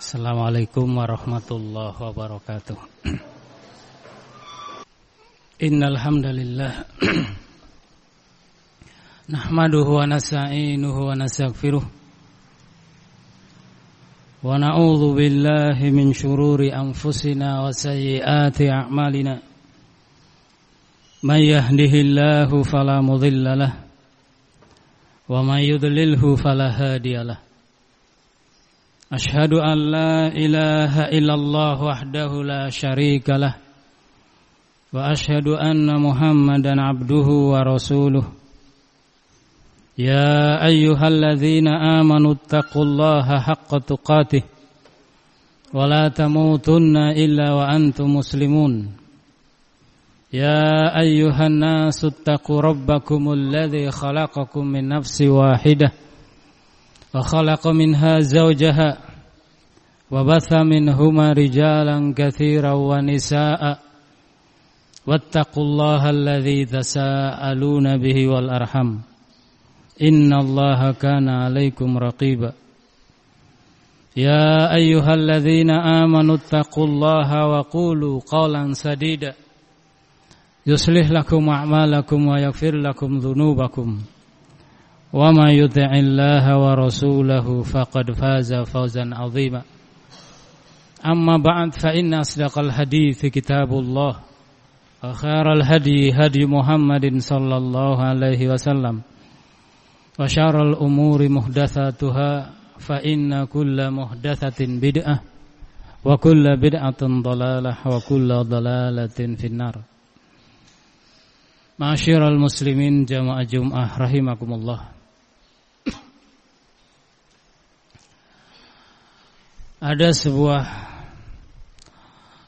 Assalamualaikum warahmatullahi wabarakatuh. Innal hamdalillah nahmaduhu wa nasta'inuhu wa nastaghfiruh wa na'udzu billahi min shururi anfusina wa sayyiati a'malina. May yahdihillahu fala mudilla lahu wa may yudlilhu fala hadiyalah. Ashhadu an la ilaha illallah wahdahu la syarika lah wa ashhadu anna Muhammadan abduhu wa rasuluh. Ya ayyuhalladzina amanu taqullaha haqqa tuqatih wa la tamutunna illa wa antum muslimun. Ya ayyuhan nasu taqu rabbakumul ladzi khalaqakum min nafsin wahidah wa khalaqa minha zawjaha wa batha minhuma rijalan katsiran wa nisaa'a wattaqullaha alladzi tasaaluna bihi wal arham innallaha kana 'alaikum raqiba. Ya ayyuhalladzina amanu taqullaha wa qulu qawlan sadida yuslih lakum a'malakum wa yaghfir lakum dhunubakum wa may yuti'illaha wa rasulahu faqad faza fawzan 'azima. Amma ba'd, fa inna asdaqal hadithi kitabullah wa khairal hadi hadi Muhammadin sallallahu alaihi wasallam wa syarrul umuri muhdatsatuha fa inna kulla muhdatsatin bid'ah wa kulla bid'atin dhalalah wa kulla dhalalatin finnar. Ma'asyiral muslimin jamaah Jumat rahimakumullah. Ada sebuah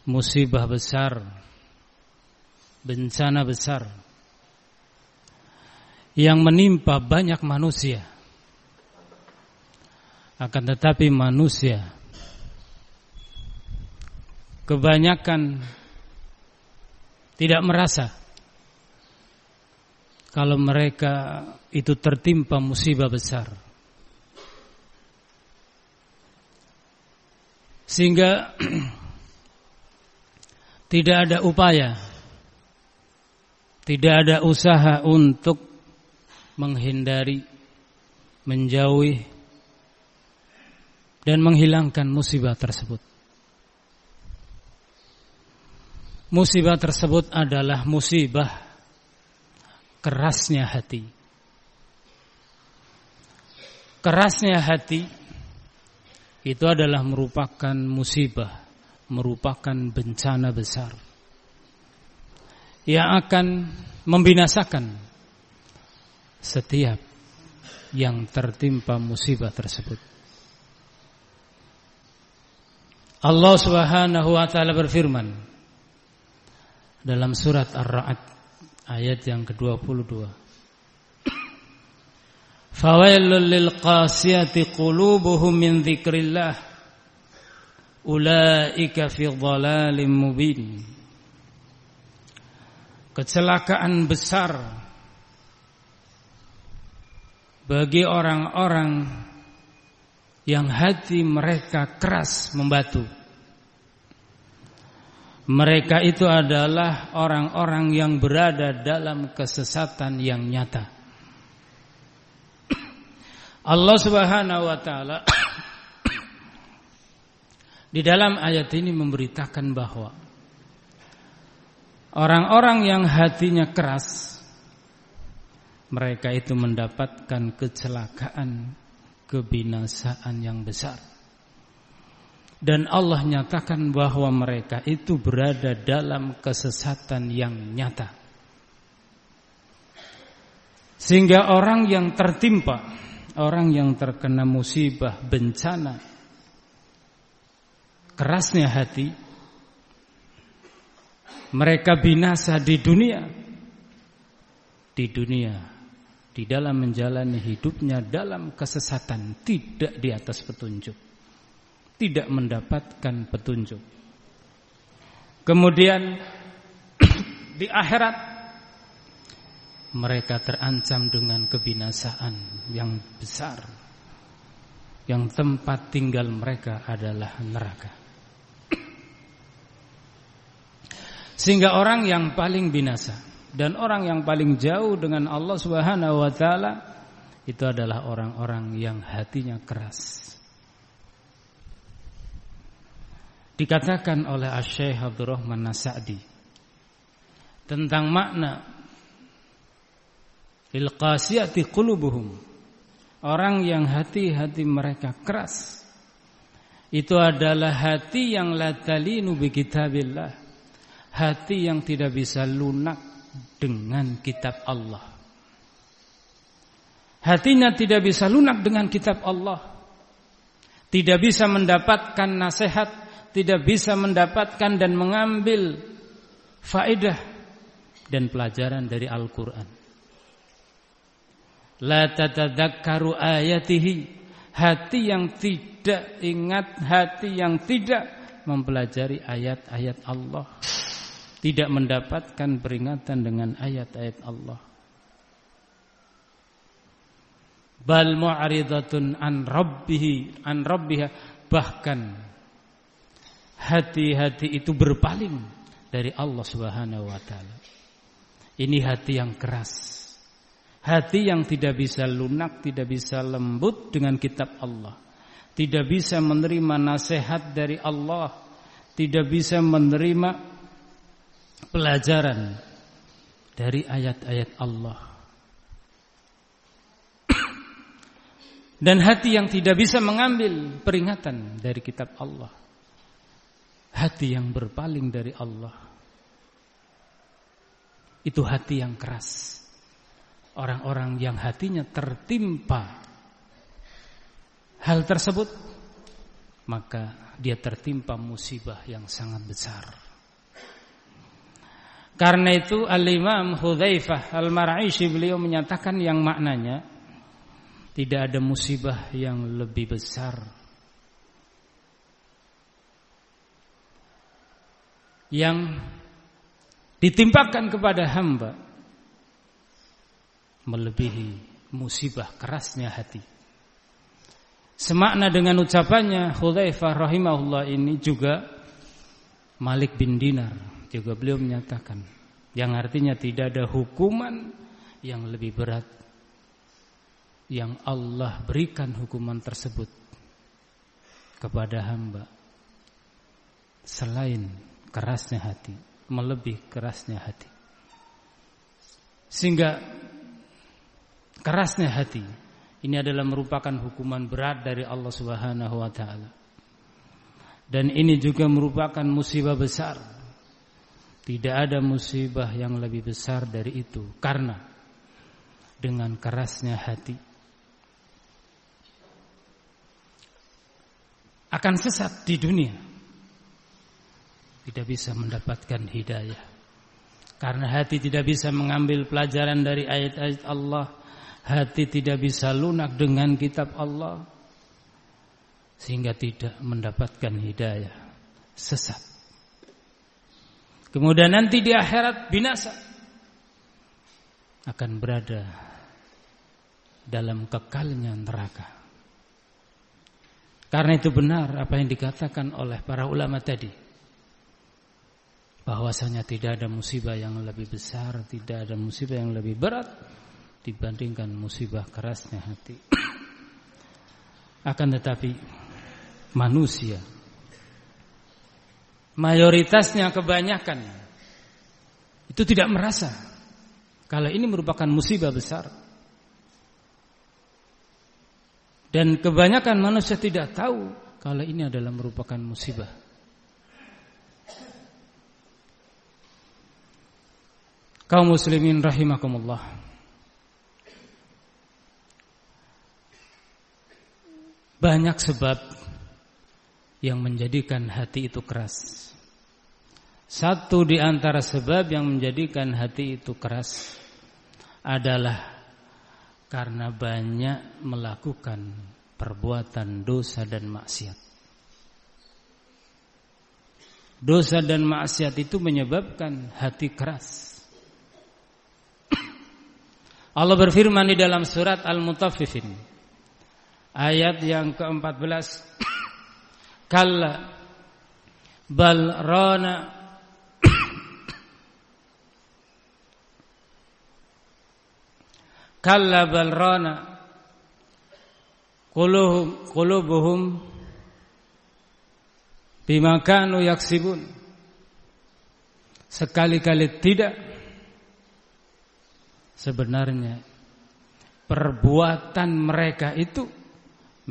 musibah besar, bencana besar yang menimpa banyak manusia. Akan tetapi manusia kebanyakan tidak merasa kalau mereka itu tertimpa musibah besar. Sehingga tidak ada upaya, tidak ada usaha untuk menghindari, menjauhi, dan menghilangkan musibah tersebut. Musibah tersebut adalah musibah kerasnya hati. Kerasnya hati itu adalah merupakan musibah, merupakan bencana besar yang akan membinasakan setiap yang tertimpa musibah tersebut. Allah Subhanahu wa taala berfirman dalam surat Ar-Ra'd ayat yang ke-22. Fawailul lil qasiyati qulubuhum min dzikrillah ulaika fi dhalalim mubin. Kecelakaan besar bagi orang-orang yang hati mereka keras membatu. Mereka itu adalah orang-orang yang berada dalam kesesatan yang nyata. Allah Subhanahu wa taala di dalam ayat ini memberitakan bahwa orang-orang yang hatinya keras, mereka itu mendapatkan kecelakaan, kebinasaan yang besar. Dan Allah nyatakan bahwa mereka itu berada dalam kesesatan yang nyata. Sehingga orang yang tertimpa, orang yang terkena musibah, bencana, kerasnya hati, mereka binasa di dunia, di dalam menjalani hidupnya dalam kesesatan, tidak di atas petunjuk, tidak mendapatkan petunjuk. Kemudian di akhirat mereka terancam dengan kebinasaan yang besar. yang tempat tinggal mereka adalah neraka. Sehingga orang yang paling binasa dan orang yang paling jauh dengan Allah Subhanahu wa taala itu adalah orang-orang yang hatinya keras. Dikatakan oleh Asy-Syaikh Abdurrahman As-Sa'di tentang makna lil qasiyati qulubuhum, orang yang hati-hati mereka keras, itu adalah hati yang la talinu bi kitabillah, hati yang tidak bisa lunak dengan kitab Allah. Hatinya tidak bisa lunak dengan kitab Allah, tidak bisa mendapatkan nasihat, tidak bisa mendapatkan dan mengambil faedah dan pelajaran dari Al-Quran. La tatadzakkaru ayatihi, hati yang tidak ingat, hati yang tidak mempelajari ayat-ayat Allah, tidak mendapatkan peringatan dengan ayat-ayat Allah. Bal mu'ridatun an rabbiha, bahkan hati-hati itu berpaling dari Allah Subhanahu wa taala. Ini hati yang keras, hati yang tidak bisa lunak, tidak bisa lembut dengan kitab Allah, tidak bisa menerima nasihat dari Allah, tidak bisa menerima pelajaran dari ayat-ayat Allah. Dan hati yang tidak bisa mengambil peringatan dari kitab Allah, hati yang berpaling dari Allah, itu hati yang keras. Orang-orang yang hatinya tertimpa hal tersebut, maka dia tertimpa musibah yang sangat besar. Karena itu Al-Imam Hudzaifah Al-Mar'ishi beliau menyatakan yang maknanya tidak ada musibah yang lebih besar yang ditimpakan kepada hamba melebihi musibah kerasnya hati. Semakna dengan ucapannya Hudzaifah rahimahullah ini juga Malik bin Dinar juga beliau menyatakan, yang artinya tidak ada hukuman yang lebih berat yang Allah berikan hukuman tersebut kepada hamba selain kerasnya hati, melebihi kerasnya hati. Sehingga kerasnya hati ini adalah merupakan hukuman berat dari Allah Subhanahu wa taala. Dan ini juga merupakan musibah besar. Tidak ada musibah yang lebih besar dari itu, karena dengan kerasnya hati akan sesat di dunia, tidak bisa mendapatkan hidayah. Karena hati tidak bisa mengambil pelajaran dari ayat-ayat Allah, hati tidak bisa lunak dengan kitab Allah, sehingga tidak mendapatkan hidayah, sesat. Kemudian nanti di akhirat binasa, akan berada dalam kekalnya neraka. Karena itu benar apa yang dikatakan oleh para ulama tadi, bahwasanya tidak ada musibah yang lebih besar, tidak ada musibah yang lebih berat dibandingkan musibah kerasnya hati. Akan tetapi manusia mayoritasnya, kebanyakan itu tidak merasa kalau ini merupakan musibah besar. Dan kebanyakan manusia tidak tahu kalau ini adalah merupakan musibah. Kaum muslimin rahimakumullah, banyak sebab yang menjadikan hati itu keras. Satu di antara sebab yang menjadikan hati itu keras adalah karena banyak melakukan perbuatan dosa dan maksiat. Dosa dan maksiat itu menyebabkan hati keras. Allah berfirman di dalam surat Al-Mutaffifin Ayat yang ke-14. Kalla bal rana kalla bal rana qulubuhum bima kanu yaksibun. Sekali-kali tidak, sebenarnya perbuatan mereka itu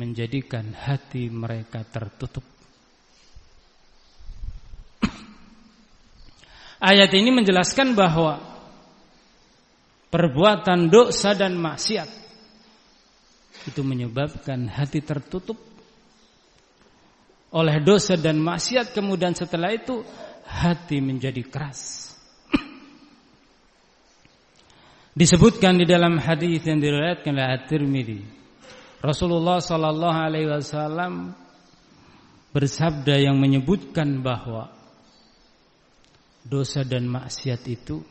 menjadikan hati mereka tertutup. Ayat ini menjelaskan bahwa perbuatan dosa dan maksiat itu menyebabkan hati tertutup oleh dosa dan maksiat, kemudian setelah itu hati menjadi keras. Disebutkan di dalam hadis yang diriwayatkan oleh At-Tirmidzi, Rasulullah sallallahu alaihi wasallam bersabda yang menyebutkan bahwa dosa dan maksiat itu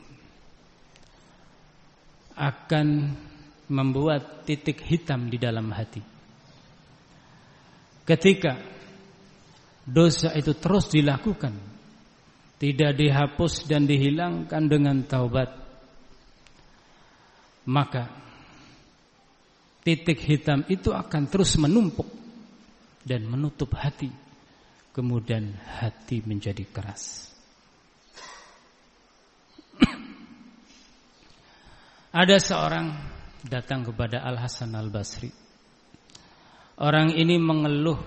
akan membuat titik hitam di dalam hati. Ketika dosa itu terus dilakukan, tidak dihapus dan dihilangkan dengan taubat, maka titik hitam itu akan terus menumpuk dan menutup hati. Kemudian hati menjadi keras. Ada seorang datang kepada Al-Hasan Al-Basri. Orang ini mengeluh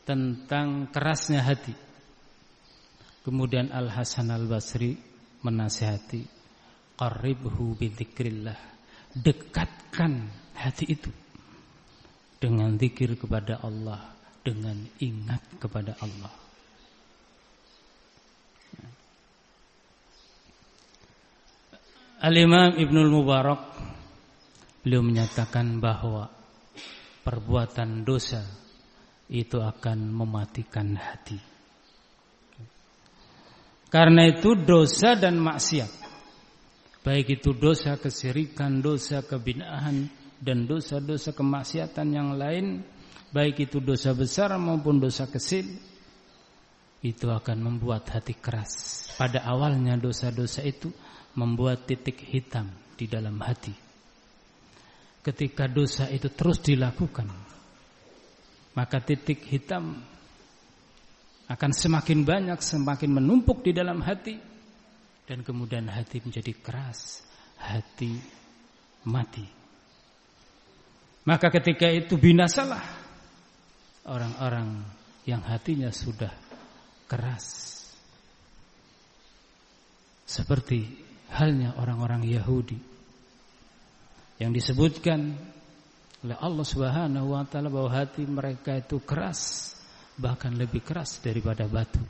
tentang kerasnya hati. Kemudian Al-Hasan Al-Basri menasihati, qarribhu bidzikrillah, dekatkan hati itu dengan zikir kepada Allah, dengan ingat kepada Allah. Al-Imam Ibnul Mubarak, beliau menyatakan bahwa perbuatan dosa itu akan mematikan hati. Karena itu dosa dan maksiat, baik itu dosa kesyirikan, dosa kebid'ahan, dan dosa-dosa kemaksiatan yang lain, baik itu dosa besar maupun dosa kecil, itu akan membuat hati keras. Pada awalnya dosa-dosa itu membuat titik hitam di dalam hati. Ketika dosa itu terus dilakukan, maka titik hitam akan semakin banyak, semakin menumpuk di dalam hati, dan kemudian hati menjadi keras, hati mati. Maka ketika itu binasalah orang-orang yang hatinya sudah keras, seperti halnya orang-orang Yahudi yang disebutkan oleh Allah Subhanahu wa taala bahwa hati mereka itu keras, bahkan lebih keras daripada batu.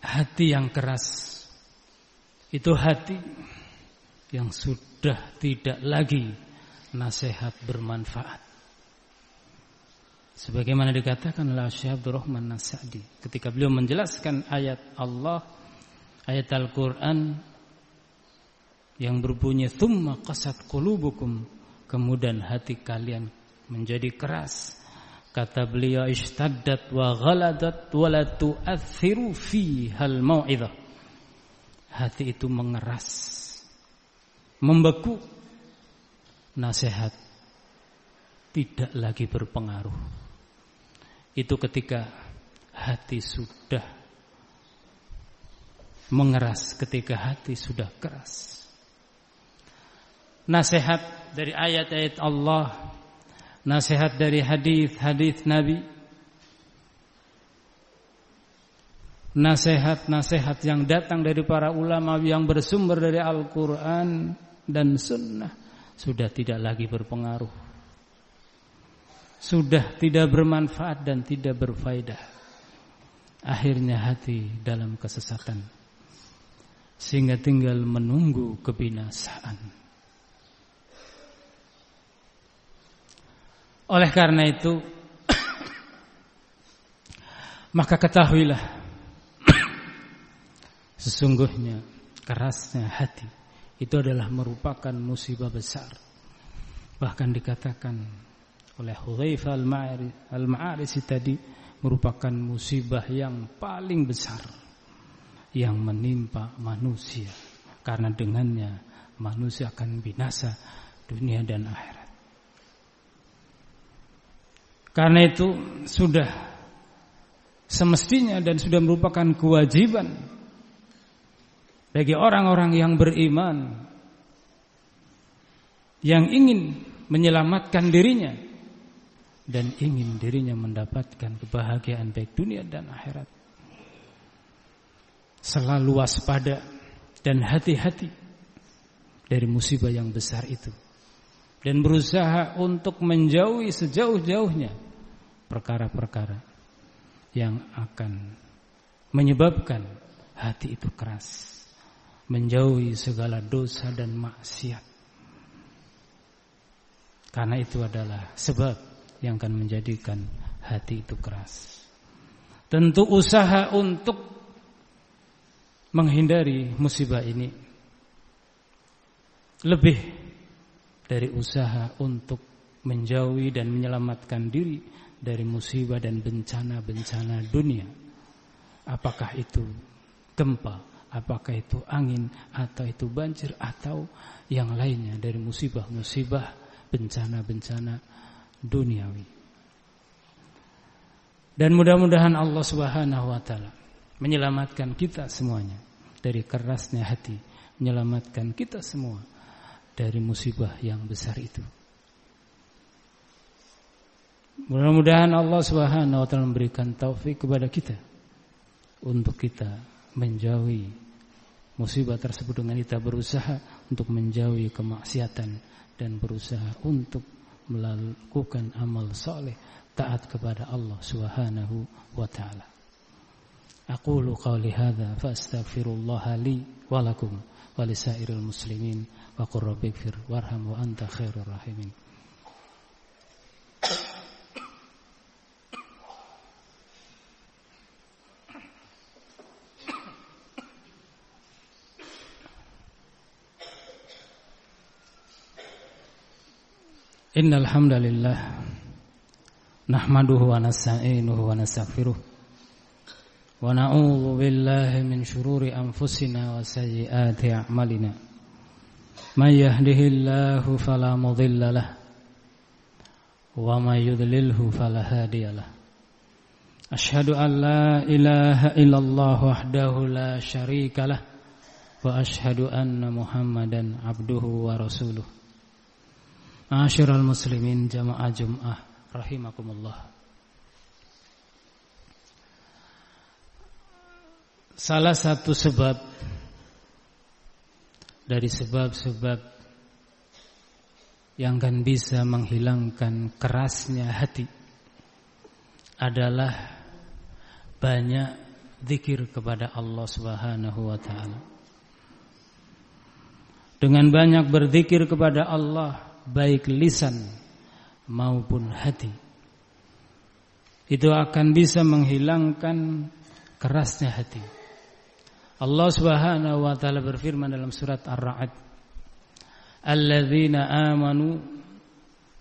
Hati yang keras itu hati yang sudah tidak lagi nasihat bermanfaat. Sebagaimana dikatakan oleh Syekh Abdul Rahman As-Sa'di ketika beliau menjelaskan ayat Allah, ayat Al-Quran yang berbunyi thumma qasat qulubukum, kemudian hati kalian menjadi keras. Kata beliau, ishtaddat wa ghaladat wa la tu'athiru fihal mau'izah. Hati itu mengeras, membeku, nasihat tidak lagi berpengaruh. Itu ketika hati sudah mengeras, ketika hati sudah keras. Nasihat dari ayat-ayat Allah, nasihat dari hadis-hadis Nabi, nasihat-nasihat yang datang dari para ulama yang bersumber dari Al-Quran dan Sunnah sudah tidak lagi berpengaruh, sudah tidak bermanfaat dan tidak berfaedah. Akhirnya hati dalam kesesatan, sehingga tinggal menunggu kebinasaan. Oleh karena itu, maka ketahuilah, sesungguhnya kerasnya hati itu adalah merupakan musibah besar. Bahkan dikatakan oleh Hudzaifah al-Ma'arisi tadi merupakan musibah yang paling besar yang menimpa manusia, karena dengannya manusia akan binasa dunia dan akhirat. Karena itu sudah semestinya dan sudah merupakan kewajiban bagi orang-orang yang beriman yang ingin menyelamatkan dirinya dan ingin dirinya mendapatkan kebahagiaan baik dunia dan akhirat, selalu waspada dan hati-hati dari musibah yang besar itu, dan berusaha untuk menjauhi sejauh-jauhnya perkara-perkara yang akan menyebabkan hati itu keras, menjauhi segala dosa dan maksiat, karena itu adalah sebab yang akan menjadikan hati itu keras. Tentu usaha untuk menghindari musibah ini lebih dari usaha untuk menjauhi dan menyelamatkan diri dari musibah dan bencana-bencana dunia. Apakah itu gempa, apakah itu angin, atau itu banjir, atau yang lainnya dari musibah-musibah, bencana-bencana duniawi. Dan mudah-mudahan Allah Subhanahu wa taala menyelamatkan kita semuanya dari kerasnya hati, menyelamatkan kita semua dari musibah yang besar itu. Mudah-mudahan Allah Subhanahu wa taala memberikan taufik kepada kita untuk kita menjauhi musibah tersebut dengan kita berusaha untuk menjauhi kemaksiatan dan berusaha untuk melakukan amal saleh taat kepada Allah Subhanahu wa taala. Aqulu qawli hadza fa astaghfirullah li wa lakum wa lisairil muslimin wa qur rabbighfir warham wa anta khairur rahimin. Innal hamdalillah nahmaduhu wa nasta'inuhu wa nastaghfiruh wa na'udzu billahi min shururi anfusina wa sayyiati a'malina. May yahdihillahu fala mudilla lahu wa may yudlilhu fala hadiya lahu. Asyhadu an la ilaha illallah wahdahu la syarika lahu wa asyhadu anna Muhammadan abduhu wa rasuluh. Ma'asyiral muslimin jamaah Jum'ah rahimakumullah. Salah satu sebab dari sebab-sebab yang akan bisa menghilangkan kerasnya hati adalah banyak zikir kepada Allah Subhanahu wa taala. Dengan banyak berzikir kepada Allah, baik lisan maupun hati, itu akan bisa menghilangkan kerasnya hati. Allah Subhanahu wa taala berfirman dalam surat Ar-Ra'd, alladzina amanu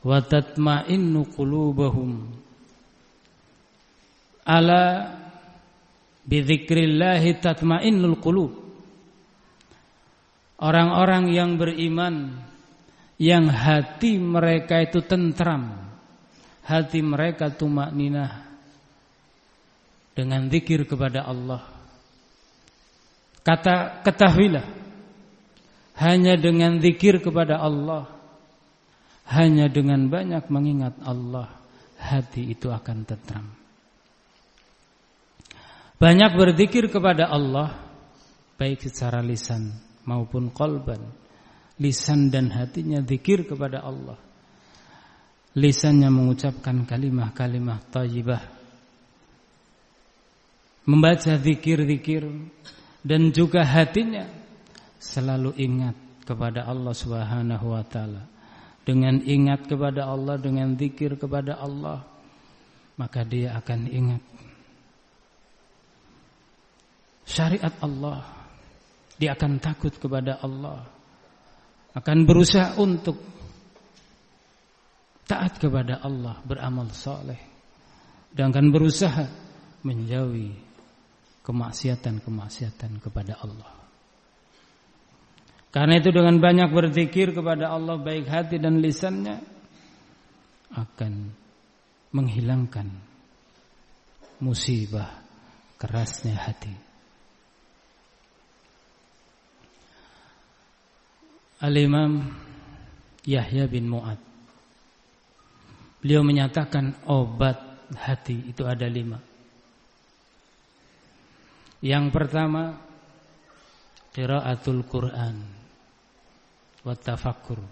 wa tatma'innu qulubuhum ala bidzikrillah tatma'innul qulub. Orang-orang yang beriman yang hati mereka itu tentram, hati mereka tumakninah dengan zikir kepada Allah. Ketahuilah, hanya dengan zikir kepada Allah, hanya dengan banyak mengingat Allah, hati itu akan tentram. Banyak berzikir kepada Allah, baik secara lisan maupun qalban. Lisan dan hatinya zikir kepada Allah. Lisannya mengucapkan kalimah-kalimah thayyibah, membaca zikir-zikir, dan juga hatinya selalu ingat kepada Allah Subhanahu wa taala. Dengan ingat kepada Allah, dengan zikir kepada Allah, maka dia akan ingat syariat Allah. Dia akan takut kepada Allah. akan berusaha untuk taat kepada Allah, beramal saleh, dan akan berusaha menjauhi kemaksiatan-kemaksiatan kepada Allah. Karena itu dengan banyak berzikir kepada Allah baik hati dan lisannya akan menghilangkan musibah kerasnya hati. Al-Imam Yahya bin Mu'ad, beliau menyatakan obat hati itu ada 5. Yang pertama, qiraatul Quran wa tafakkur.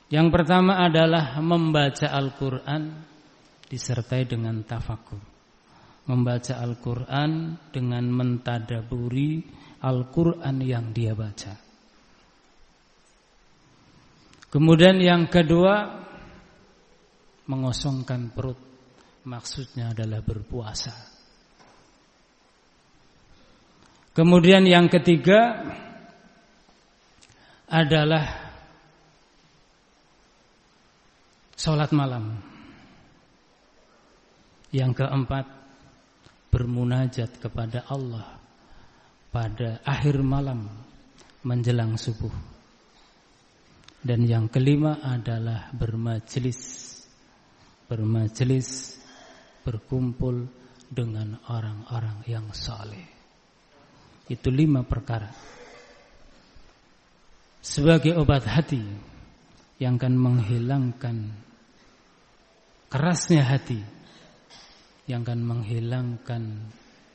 Yang pertama adalah membaca Al-Quran disertai dengan tafakkur. Membaca Al-Quran dengan mentadaburi Al-Quran yang dia baca. Kemudian yang kedua, mengosongkan perut. Maksudnya adalah berpuasa. Kemudian yang ketiga adalah sholat malam. Yang keempat, bermunajat kepada Allah pada akhir malam menjelang subuh. Dan yang kelima adalah bermajlis, berkumpul dengan orang-orang yang saleh. Itu 5 perkara sebagai obat hati yang akan menghilangkan kerasnya hati, yang akan menghilangkan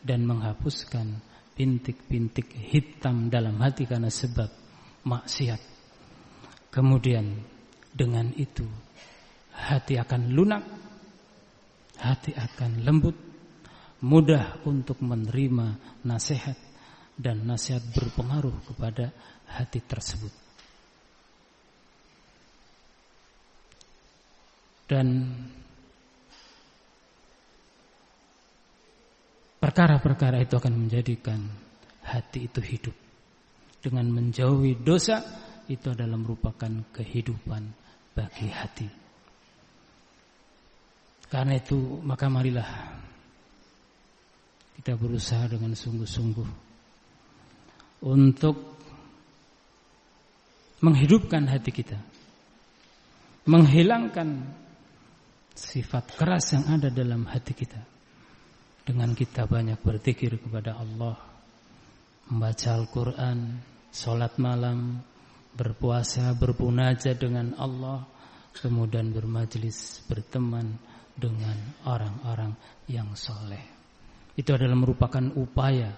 dan menghapuskan bintik-bintik hitam dalam hati karena sebab maksiat. Kemudian dengan itu hati akan lunak, hati akan lembut, mudah untuk menerima nasihat, dan nasihat berpengaruh kepada hati tersebut. Dan perkara-perkara itu akan menjadikan hati itu hidup. Dengan menjauhi dosa, itu adalah merupakan kehidupan bagi hati. Karena itu maka marilah kita berusaha dengan sungguh-sungguh untuk menghidupkan hati kita, menghilangkan sifat keras yang ada dalam hati kita, dengan kita banyak berzikir kepada Allah, membaca Al-Quran, sholat malam, berpuasa, bermunajat dengan Allah, kemudian bermajlis, berteman dengan orang-orang yang soleh. Itu adalah merupakan upaya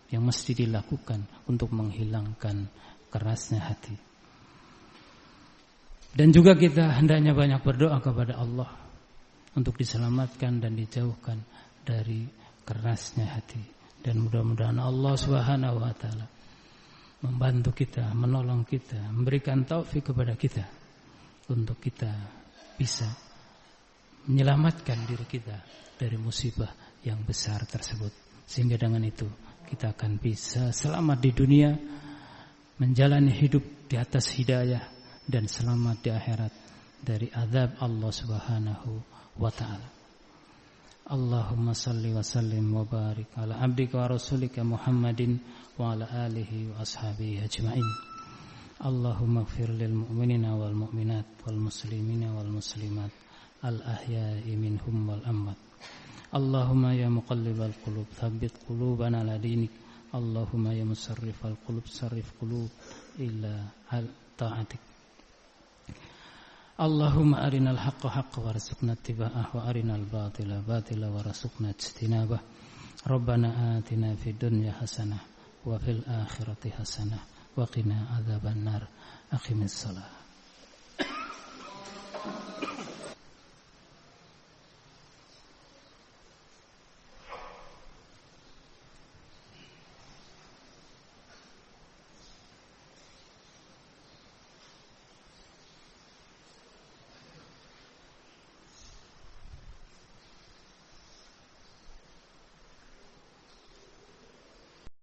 yang mesti dilakukan untuk menghilangkan kerasnya hati. Dan juga kita hendaknya banyak berdoa kepada Allah untuk diselamatkan dan dijauhkan dari kerasnya hati. Dan mudah-mudahan Allah Subhanahu wa taala membantu kita, menolong kita, memberikan taufik kepada kita untuk kita bisa menyelamatkan diri kita dari musibah yang besar tersebut. Sehingga dengan itu kita akan bisa selamat di dunia, menjalani hidup di atas hidayah, dan selamat di akhirat dari azab Allah Subhanahu wa taala. Allahumma salli wa sallim wa barik ala abdika wa rasulika Muhammadin wa ala alihi wa ashabihi ajma'in. Allahumma ighfir lil mu'minina wal mu'minat wal muslimina wal muslimat al ahya'i minhum wal amwat. Allahumma ya muqallibal qulub tsabbit qulubana ala dinik. Allahumma ya musarrifal qulub sarrif qulub ila al ta'atik. Allahumma arinal haqqa haqqa warzuqna ittiba'ah wa arinal batila batila warzuqna ijtinabah. Rabbana atina fid dunya hasanah wa fil akhirati hasanah wa qina adzabannar. Aqimis shalah.